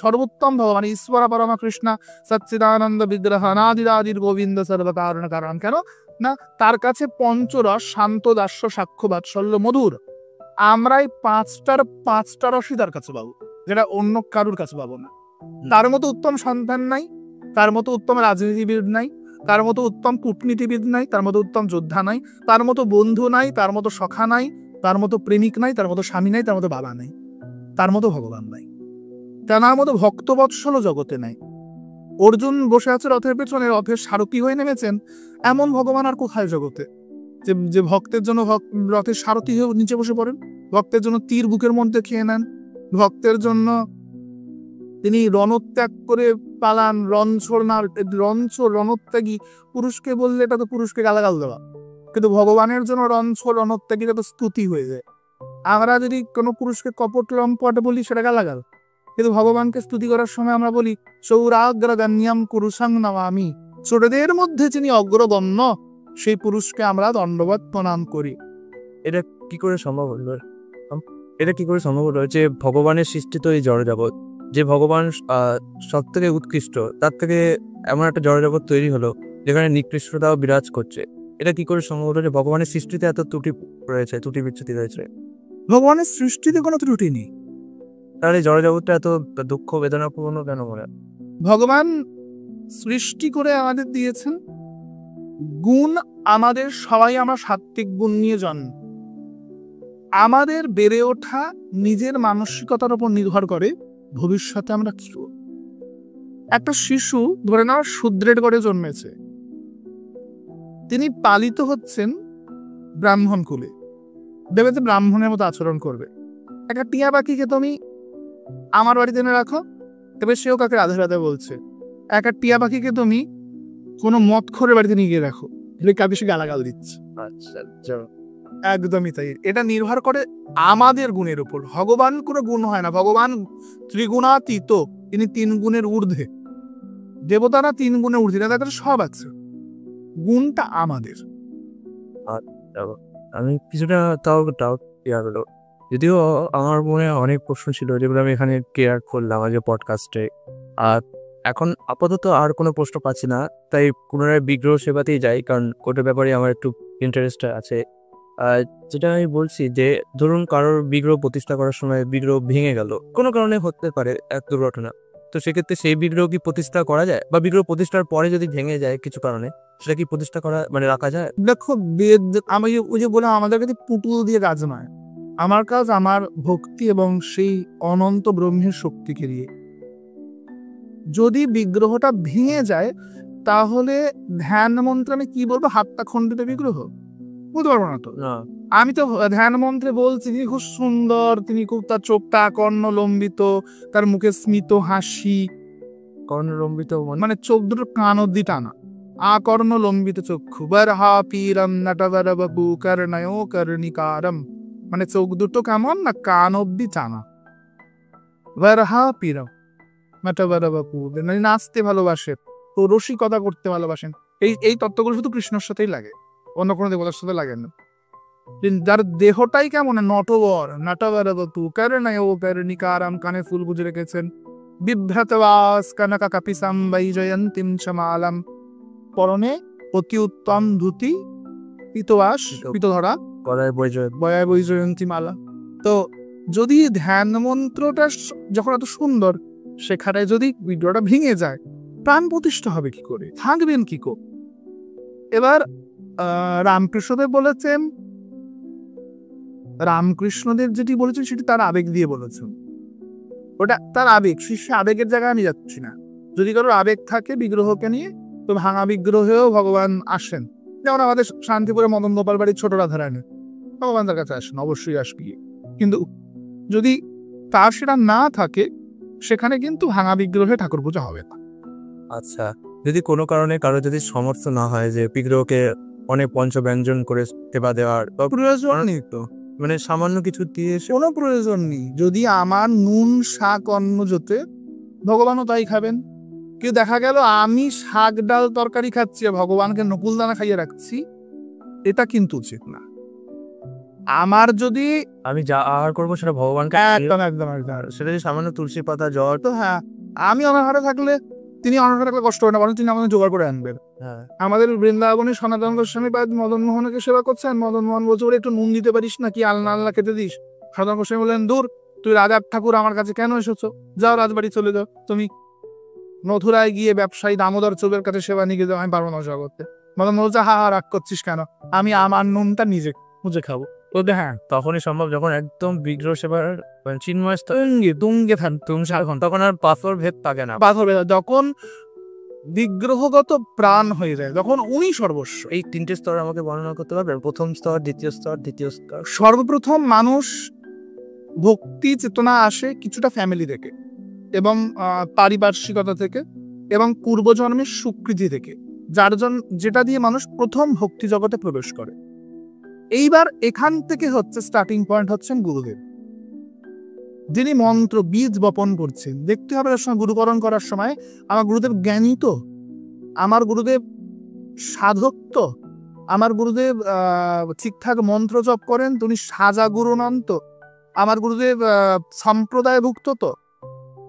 সর্বোত্তম ভগবান, ঈশ্বর পরমা কৃষ্ণ সচ্চিদানন্দ বিগ্রহ অনাদিরাদির গোবিন্দ সর্বকারণ কারণ। কেন না, তার কাছে পঞ্চরস শান্ত, দাস্য, সাক্ষ্য, বাৎসল্য, মধুর। আমরা এই পাঁচটা রসই তার কাছে পাবো, যেটা অন্য কারুর কাছে পাবো না। তার মতো উত্তম সন্তান নাই, তার মতো উত্তম রাজনীতিবিদ নাই, তার মতো উত্তম কূটনীতিবিদ নাই, তার মতো উত্তম যোদ্ধা নাই, তার মতো বন্ধু নাই, তার মতো সখা নাই, তার মতো প্রেমিক নাই, তার মতো স্বামী নাই, তার মতো বাবা নাই, তার মতো ভগবান নাই, তার মতো ভক্তবৎসল জগতে নাই। অর্জুন বসে আছে রথের পেছনে, রথের সারথি হয়ে নেমেছেন, এমন ভগবান আর কোথায় জগতে? যে ভক্তের জন্য রথের সারথি হয়ে নিচে বসে পড়েন, ভক্তের জন্য তীর বুকের মধ্যে খেয়ে নেন, ভক্তের জন্য তিনি রণত্যাগ করে পালান। রণত্যাগী পুরুষকে বললে এটা তো পুরুষকে গালাগাল দেওয়া, কিন্তু ভগবানের জন্য রণত্যাগীটা তো স্তুতি হয়ে যায়। আমরা যদি কোনো পুরুষকে কপট লম্পট বলি সেটা গালাগাল, কিন্তু ভগবানকে স্তুতি করার সময় আমরা বলি সৌরাগ্রগণ্যম কুরুষং নমামি, ছোটদের মধ্যে যিনি অগ্রগণ্য সেই পুরুষকে আমরা দণ্ডবত প্রণাম করি। এটা কি করে সম্ভব হলো? যে ভগবানের সৃষ্টি তো এই জড়জগৎ, যে ভগবান সব থেকে উৎকৃষ্ট, তার থেকে এমন একটা জড়জগৎ তৈরি হলো যেখানে নিকৃষ্টতাও বিরাজ করছে। এটা কি করে সম্ভব হলো যে ভগবানের সৃষ্টিতে এত ত্রুটি বিচ্ছুতি রয়েছে? ভগবানের সৃষ্টিতে কোনো ত্রুটি নেই, তাহলে জড়জগৎটা এত দুঃখ বেদনাপূর্ণ কেন মনে? ভগবান সৃষ্টি করে আমাদের দিয়েছেন গুণ। আমাদের সবাই আমরা সাত্ত্বিক গুণ নিয়ে জন্ম। আমাদের বেড়ে ওঠা নিজের মানসিকতার উপর নির্ভর করে ভবিষ্যতে আমরা কি করব। একটা শিশু ধরে নাও শূদ্রের ঘরে জন্মেছে, তিনি পালিত হচ্ছেন ব্রাহ্মণ কুলে, ভেবেছে ব্রাহ্মণের মতো আচরণ করবে। একটা টিয়া পাখিকে তুমি আমার বাড়িতে এনে রাখো, তবে সেও কাকে রাধে রাধে বলছে। একটা টিয়া পাখিকে তুমি কোনো মদখোরের বাড়িতে নিয়ে গিয়ে রাখো, কাকে সে গালাগাল দিচ্ছে। আচ্ছা, একদমই তাই। এটা নির্ভর করে আমাদের গুণের উপর। ভগবান কোনো গুণ হয় না, ভগবান ত্রিগুণাতীত, তিনি 3 গুণের ঊর্ধ্বে। দেবতারা 3 গুণের ঊর্ধ্বে, তাদের সব আছে, গুণটা আমাদের। আমি কিছুটা তাও ডাউট ক্লিয়ার হলো, যদিও আমার মনে অনেক প্রশ্ন ছিল যেগুলো আমি এখানে ক্লিয়ার করলাম আজ পডকাস্টে। আর এখন আপাতত আর কোনো প্রশ্ন পাচ্ছি না, তাই পুনরায় বিগ্রহ সেবাতেই যাই, কারণ ওটার ব্যাপারে আমার একটু ইন্টারেস্ট আছে। যেটা আমি বলছি যে ধরুন কারোর বিগ্রহ প্রতিষ্ঠা করার সময় বিগ্রহ ভেঙে গেল, কোনো কারণে হতে পারে এক দুর্ঘটনা, তো সেক্ষেত্রে সেই বিগ্রহ কি প্রতিষ্ঠা করা যায়? বা বিগ্রহ প্রতিষ্ঠার পরে যদি ভেঙে যায় কিছু কারণে, সেটা কি প্রতিষ্ঠা করা রাখা যায়? দেখো, আমি ওই যে বললাম আমাদের কাছে পুতুল দিয়ে কাজ নয়, আমার কাজ আমার ভক্তি এবং সেই অনন্ত ব্রহ্মের শক্তিকে দিয়ে। যদি বিগ্রহটা ভেঙে যায় তাহলে ধ্যান মন্ত্রে আমি কি বলবো? হাতটা খণ্ডিত বিগ্রহ বুঝতে পারবো না তো। আমি তো ধ্যান মন্ত্রে বলছি তিনি খুব সুন্দর, তিনি খুব, তার চোখটা কর্ণলম্বিত, তার মুখে স্মিত হাসি। কর্ণলম্বিত মানে চোখ দুটো কান অব্দি টানা, আকর্ণ লম্বিত চক্ষু, বরহা পীরম নটবর বাবু কর্ণয় কর্ণিকারম, মানে চোখ দুটো কেমন না কান অব্দি টানা। বরহা পীরম নটবর বাবু, মানে নাচতে ভালোবাসে, তো রসিকতা করতে ভালোবাসেন। এই তত্ত্বগুলো শুধু কৃষ্ণর সাথেই লাগে, অন্য কোনো দেবতার সাথে লাগে না। যার দেহটাই কেমন নটবর, নটবর বাবু কর্ণয় কর্ণিকারম, কানে ফুল গুজে রেখেছেন। বিভ্রতবাস কনকা কাপিসাম বৈজয়ন্তীম চমালম, পরনে অতি উত্তম ধুতি, পিতবাস পিতধরা, বয়ায় বৈজয়ন্তী মালা। তো যদি ধ্যান মন্ত্রটা যখন এত সুন্দর, সেখানে যদি বিগ্রহটা ভেঙে যায়, প্রাণ প্রতিষ্ঠা হবে কি করে, থাকবেন কি করে? এবার রামকৃষ্ণদেব বলেছেন, রামকৃষ্ণদেব যেটি বলেছেন সেটি তার আবেগ দিয়ে বলেছেন, ওটা তার আবেগ, শিষ্য আবেগের জায়গায় আমি যাচ্ছি না। যদি কারোর আবেগ থাকে বিগ্রহকে নিয়ে, তো ভাঙা বিগ্রহেও ভগবান আসেন। যেমন আমাদের শান্তিপুরে মদন গোপাল বাড়ির ছোট রাধারানী, ভগবান তার কাছে আসেন, অবশ্যই আসবে। কিন্তু যদি তার সেটা না থাকে, সেখানে কিন্তু ভাঙা বিগ্রহে ঠাকুর পূজা হবে না। আচ্ছা, যদি কোনো কারণে কারো যদি সমর্থ না হয় যে বিগ্রহকে অনেক পঞ্চব্যঞ্জন করে সেবা দেওয়ার, প্রয়োজন নেই তো, মানে সামান্য কিছু দিয়ে কোনো প্রয়োজন নেই। যদি আমার নুন শাক অন্ন জোটে, ভগবানও তাই খাবেন। কেউ দেখা গেল আমি শাক ডাল তরকারি খাচ্ছি আর ভগবানকে নকুলদানা খাইয়ে রাখছি, এটা কিন্তু উচিত না। আমার যদি আমি যা আহার করবো সেটা ভগবানকে একদম একদম একদম সেটা যদি সামান্য তুলসী পাতা জ্বর তো হ্যাঁ, আমি অনাহারে থাকলে তিনি অনাহারে থাকলে কষ্ট হবে না, বরং তিনি আমাদের জোগাড় করে আনবেন। হ্যাঁ আমাদের বৃন্দাবনে সনাতন গোস্বামী বা মদন মোহনকে সেবা করছেন, মদন মোহন বলছে ওরে একটু নুন দিতে পারিস না, কি আলনা আলনা খেতে দিস। সনাতন গোস্বামী বললেন দূর, তুই রাজার ঠাকুর আমার কাছে কেন এসেছো, যাও রাজবাড়ি চলে যাও, তুমি মথুরায় গিয়ে ব্যবসায়ী দামোদর চৌবের কাছে সেবা নিয়ে যাও, আমি পারবো না সেবা করতে। মদন বলছে হা হা রাগ করছিস কেন, আমি আমার নুনটা নিজে মুজে খাবো। বলতে হ্যাঁ তখনই সম্ভব যখন একদম বিগ্রহ সেবার মানে চিন্ময় তুঙ্গে তুঙ্গে থান তখন আর পাথর ভেদ থাকে না। পাথর বেদা যখন বিগ্রহগত প্রাণ হয়ে যায়, তখন উনি সর্বস্ব। এই তিনটে স্তর আমাকে বর্ণনা করতে পারবেন? প্রথম স্তর, দ্বিতীয় স্তর, তৃতীয় স্তর। সর্বপ্রথম মানুষ ভক্তি চেতনা আসে কিছুটা ফ্যামিলি থেকে এবং পারিপার্শ্বিকতা থেকে এবং পূর্বজন্মের স্বীকৃতি থেকে, যেটা দিয়ে মানুষ প্রথম ভক্তি জগতে প্রবেশ করে। এইবার এখান থেকে হচ্ছে স্টার্টিং পয়েন্ট হচ্ছেন গুরুদেব, যিনি মন্ত্র বীজ বপন করছেন। দেখতে হবে তার সময় গুরুকরণ করার সময় আমার গুরুদেব জ্ঞানী তো, আমার গুরুদেব সাধক তো, আমার গুরুদেব ঠিকঠাক মন্ত্র জপ করেন, তিনি সাজা গুরু নন তো, আমার গুরুদেব সম্প্রদায়ভুক্ত তো।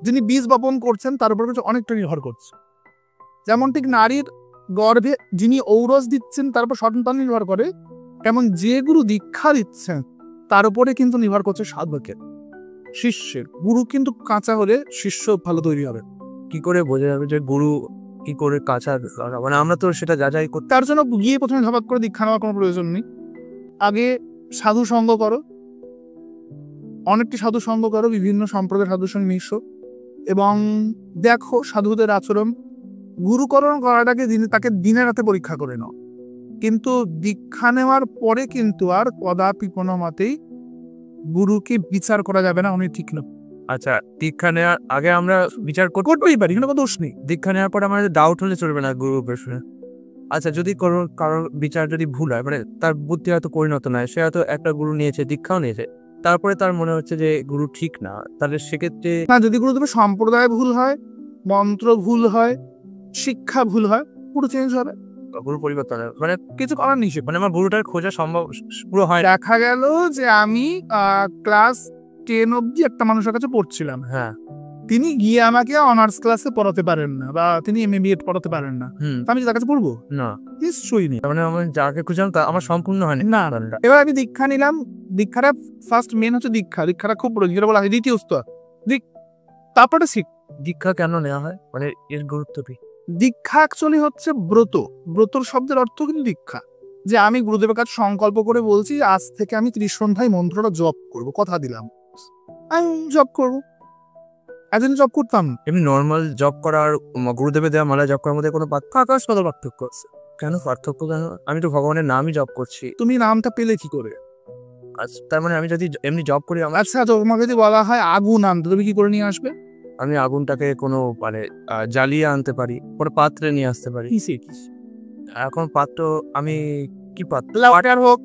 যিনি বীজ বপন করছেন তার উপর কিছু অনেকটা নির্ভর করছে। যেমন ঠিক নারীর গর্ভে যিনি ঔরস দিচ্ছেন তার উপর সন্তান নির্ভর করে, কেমন যে গুরু দীক্ষা দিচ্ছেন তার উপরে কিন্তু নির্ভর করছে সাধকের, শিষ্যের। গুরু কিন্তু কাঁচা হলে শিষ্য ভালো তৈরি হবে। কি করে বোঝা যাবে যে গুরু কি করে কাঁচা, মানে আমরা তো সেটা যাচাই করতে। তার জন্য গিয়ে প্রথমে ধপাত করে দীক্ষা নেওয়ার কোনো প্রয়োজন নেই। আগে সাধু সঙ্গ করো, অনেকটি সাধু সঙ্গ করো, বিভিন্ন সম্প্রদায়ের সাধুর সঙ্গে মিশো এবং দেখো সাধুদের আচরণ। গুরুকরণ করাটাকে তাকে দিনে রাতে পরীক্ষা করে নাও, কিন্তু দীক্ষা নেওয়ার পরে কিন্তু আর কদাপি কোনো মতেই গুরুকে বিচার করা যাবে না, উনি ঠিক না। আচ্ছা, দীক্ষা নেওয়ার আগে আমরা বিচার করতেই পারি, কোনো দোষ নেই। দীক্ষা নেওয়ার পরে আমাদের ডাউট হলে চলবে না গুরুর পেছনে। আচ্ছা, যদি কারোর বিচার যদি ভুল হয়, মানে তার বুদ্ধি হয়তো পরিণত নয়, সে হয়তো একটা গুরু নিয়েছে, দীক্ষাও নিয়েছে, তারপরে তার মনে হচ্ছে যে গুরু ঠিক না, তাহলে সেক্ষেত্রে না, যদি গুরুদেবের সম্প্রদায় ভুল হয়, মন্ত্র ভুল হয়, শিক্ষা ভুল হয়, পুরো চেঞ্জ হবে, গুরু পরিবর্তন হয়, মানে কিছু করার নিষেধ, মানে আমার গুরুটার খোঁজা সম্ভব পুরো হয়। দেখা গেল যে আমি ক্লাস 10 অব্দি একটা মানুষের কাছে পড়ছিলাম, হ্যাঁ, তিনি গিয়ে আমাকে অনার্স ক্লাসে পড়াতে পারেন না, বা তিনি MA BEd পড়াতে পারেন না, আমি তার কাছে পড়বো না, নিশ্চয়ই নেই। মানে আমি যাকে খুঁজলাম তা আমার সম্পূর্ণ হয়নি। না, এবার আমি দীক্ষা নিলাম। দীক্ষাটা ফার্স্ট মেন হচ্ছে দীক্ষাটা খুব প্রয়োজন, যেটা বলা হয় দ্বিতীয় স্তর। তারপরে দীক্ষা কেন নেওয়া হয়, মানে এর গুরুত্ব কি? দীক্ষা অ্যাকচুয়ালি হচ্ছে ব্রতর শব্দের অর্থ কিন্তু দীক্ষা। যে আমি গুরুদেবের কাছে সংকল্প করে বলছি আজ থেকে আমি ত্রিসন্ধ্যায় মন্ত্রটা জপ করব, কথা দিলাম, আমি জপ করবো। এতদিন জপ করতাম, এমনি নর্মাল জব করা আর গুরুদেবের দেওয়া মালা জব করার মধ্যে কোনো আকাশ পাতাল পার্থক্য আছে। কেন পার্থক্য কেন? আমি তো ভগবানের নামই জব করছি। তুমি নামটা পেলে কি করে? আচ্ছা, তার মানে আমি যদি এমনি জব করি, আচ্ছা, তোমাকে যদি বলা হয় আগুন আনতে, তুমি কি করে নিয়ে আসবে? আমি আগুনটাকে কোনো মানে জ্বালিয়ে আনতে পারি, কোনো পাত্রে নিয়ে আসতে পারি। এখন পাত্র আমি কি পাত্র, ওয়াটার হোক,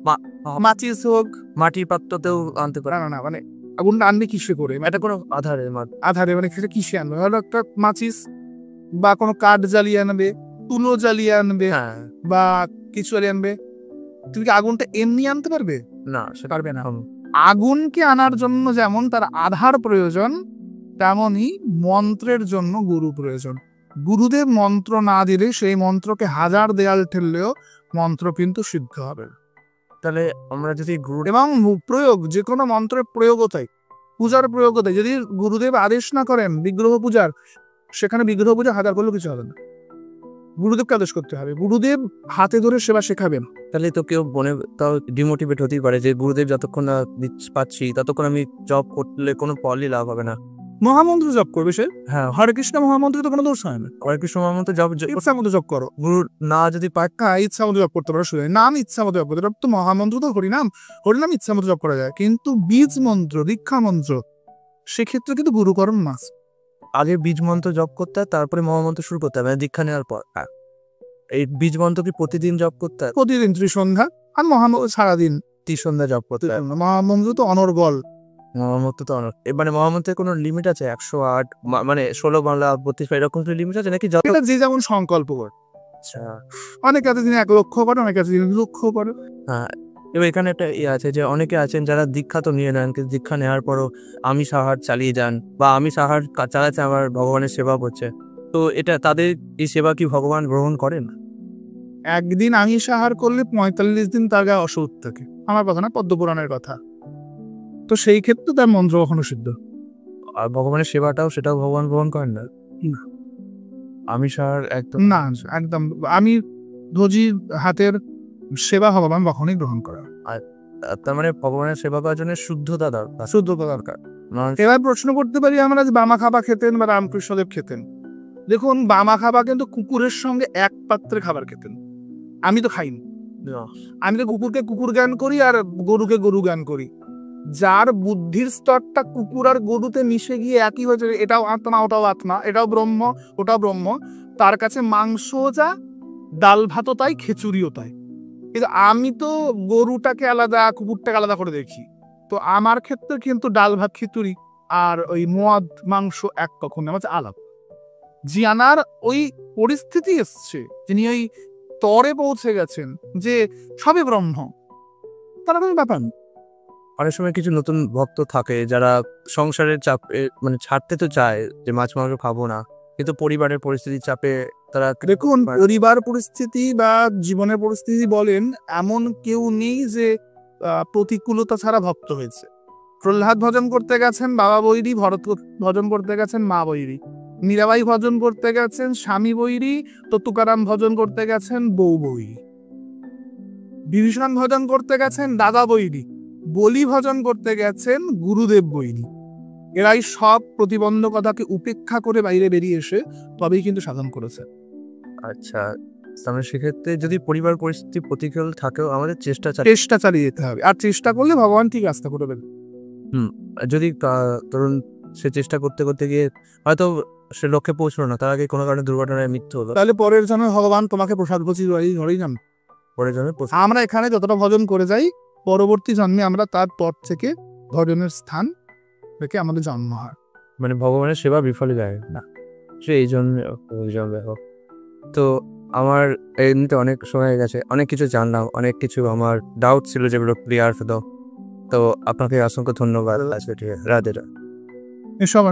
মাচিস হোক, মাটির পাত্রতেও আনতে পারি। না, মানে আগুনটা আনবে কিসে করে? এটা কোনো আধারে মানে সেটা কিসে আনবে? হলো একটা মাচিস বা কোনো কাঠ জ্বালিয়ে আনবে, তুলো জ্বালিয়ে আনবে, হ্যাঁ, বা কিছু জ্বালিয়ে আনবে। তুমি কি আগুনটা এমনি আনতে পারবে? না, সে পারবে না। আগুনকে আনার জন্য যেমন তার আধার প্রয়োজন, তেমনই মন্ত্রের জন্য গুরু প্রয়োজন। গুরুদেব মন্ত্র না দিলে সেই মন্ত্রকে হাজার দেয়াল ঠেললেও মন্ত্র কিন্তু সিদ্ধ হবে। তাহলে আমরা যদি গুরু এবং প্রয়োগ, যে কোনো মন্ত্রের প্রয়োগও তাই, পূজার প্রয়োগও তাই। যদি গুরুদেব আদেশ না করেন বিগ্রহ পূজার, সেখানে বিগ্রহ পূজা হাজার করলেও কিছু হবে না। গুরুদেবকে আদেশ করতে হবে, গুরুদেব হাতে ধরে সেবা শেখাবেন। তাহলে তো কেউ মনে তাও ডিমোটিভেট হতেই পারে যে গুরুদেব যতক্ষণ না পাচ্ছি ততক্ষণ আমি জব করলে কোনো ফলই লাভ হবে না। মহামন্ত্র জপ করবে সে, হ্যাঁ, হরে কৃষ্ণ মহামন্ত্রে তো কোনো দোষ হয় না। হরে কৃষ্ণ মহামন্ত্র জব ইচ্ছা মতো জপ করো, গুরু না যদি ইচ্ছা মতো জপ করতে পারো, শুধু নাম ইচ্ছা মতো জপ করতে পারো। তো মহামন্ত্র তো হরিনাম ইচ্ছা মতো জপ করা যায়, কিন্তু বীজ মন্ত্র, দীক্ষা মন্ত্র, সেক্ষেত্রে কিন্তু গুরুকরণ মাস। আগে বীজ মন্ত্র জপ করতে হয়, তারপরে মহামন্ত্র শুরু করতে হবে দীক্ষা নেওয়ার পর। এই বীজ মন্ত্র কি প্রতিদিন জপ করতে হয়? প্রতিদিন ত্রিসন্ধ্যা আর মহামন্ত্র সারাদিন রাত্রি সন্ধ্যা জপ করতে হয়। মহামন্ত্র তো অনর্গল। মহামন্ত্র তো অনেক মানে মহামন্ত্রের কোনো লিমিট আছে 108 মানে 16 বাংলা 32 এরকম কোনো লিমিট আছে নাকি যত? এটা যে যেমন সংকল্প করে। আচ্ছা অনেকে আছে যিনি 1,00,000 করে, অনেকে আছে যিনি 2,00,000 করে। হ্যাঁ, এবার এখানে একটা আছে যে অনেকে আছেন যারা দীক্ষা তো নিয়ে নেন, কিন্তু দীক্ষা নেওয়ার পরও আমিষ আহার চালিয়ে যান, বা আমিষ আহার চালাচ্ছে আমার ভগবানের সেবা করছে। তো এটা তাদের এই সেবা কি ভগবান গ্রহণ করেন? একদিন আমিষ আহার করলে 45 দিন তার গায়ে অসুখ থাকে। আমার কথা না, পদ্মপুরাণের কথা। তো সেই ক্ষেত্রে তার মন্ত্র কখনো সিদ্ধ। আর ভগবানের সেবাটাও সেটাও ভগবান গ্রহণ করেন না? না। আমিষ আহার একদম না, একদম। আমি ধজির হাতের সেবা ভগবান কখনোই গ্রহণ করে না। তার মানে ভগবানের সেবা করার জন্য শুদ্ধতা দরকার। শুদ্ধতা দরকার। নয়- এবার প্রশ্ন করতে পারি আমরা যে বামা খাবা খেতেন বা রামকৃষ্ণদেব খেতেন। দেখুন, বামা খাবা কিন্তু কুকুরের সঙ্গে এক পাত্রে খাবার খেতেন। আমি তো খাইনি। আমি তো কুকুরকে কুকুর জ্ঞান করি আর গরুকে গরু জ্ঞান করি। যার বুদ্ধির স্তরটা কুকুর আর গরুতে মিশে গিয়ে একই হয়েছে, এটাও আত্মা ওটাও আত্মা, এটাও ব্রহ্ম ওটাও ব্রহ্ম, তার কাছে মাংস যা, ডাল ভাতও তাই, খিচুড়িও তাই। কিন্তু আমি তো গরুটাকে আলাদা কুকুরটাকে আলাদা করে দেখি। তো আমার ক্ষেত্রে কিন্তু ডাল ভাত খিচুড়ি আর ওই মদ মাংস এক কখনো আমার আলাদা। জিয়ানার ওই পরিস্থিতি এসছে, যিনি ওই তরে পৌঁছে গেছেন যে সবই ব্রহ্ম, তারা কোনো ব্যাপার না। অনেক সময় কিছু নতুন ভক্ত থাকে যারা সংসারের চাপে মানে ছাড়তে তো চায় যে মাছ মাংস খাবো না, কিন্তু পরিবারের পরিস্থিতির চাপে তারা দেখুন, পরিবার পরিস্থিতি বা জীবনের পরিস্থিতি বলেন, এমন কেউ নেই যে প্রতিকূলতা ছাড়া ভক্ত হয়েছে। প্রহ্লাদ ভজন করতে গেছেন বাবা বৈরী, ভরত ভজন করতে গেছেন মা বৈরী, মীরাবাই ভজন করতে গেছেন স্বামী বৈরী, তো তুকারাম ভজন করতে গেছেন বউ বৈরী, বিভীষণ ভজন করতে গেছেন দাদা বৈরী, বলি ভজন করতে গেছেন গুরুদেব বৈরী। এরাই সব প্রতিবন্ধকতাকে উপেক্ষা করে বাইরে বেরিয়ে এসে তবেই কিন্তু সাধন করেছে। আচ্ছা, তাহলে সেক্ষেত্রে যদি পরিবার পরিস্থিতি প্রতিকূল থাকেও আমাদের চেষ্টা চেষ্টা চালিয়ে যেতে হবে, আর চেষ্টা করলে ভগবান ঠিক আস্থা করবেন। যদি ধরুন সে চেষ্টা করতে করতে গিয়ে হয়তো সে লক্ষ্যে পৌঁছলো না, তার আগে কোনো কারণে দুর্ঘটনায় মৃত্যু হলো, তাহলে পরের জন্মে ভগবান তোমাকে প্রসাদ ভোজি ধরেই যান। পরের জন্য আমরা এখানে যতটা ভজন করে যাই, পরবর্তী জন্মে আমরা তার পর থেকে ভজনের স্থান থেকে আমাদের জন্ম হয়। মানে ভগবানের সেবা বিফলে যায় না, সে এই জন্য হোক। তো আমার এমনিতে অনেক সময় গেছে, অনেক কিছু জানলাম, অনেক কিছু আমার ডাউট ছিল যেগুলো ক্লিয়ার হতো। তো আপনাকে অসংখ্য ধন্যবাদ। রাধে রাধে। এসব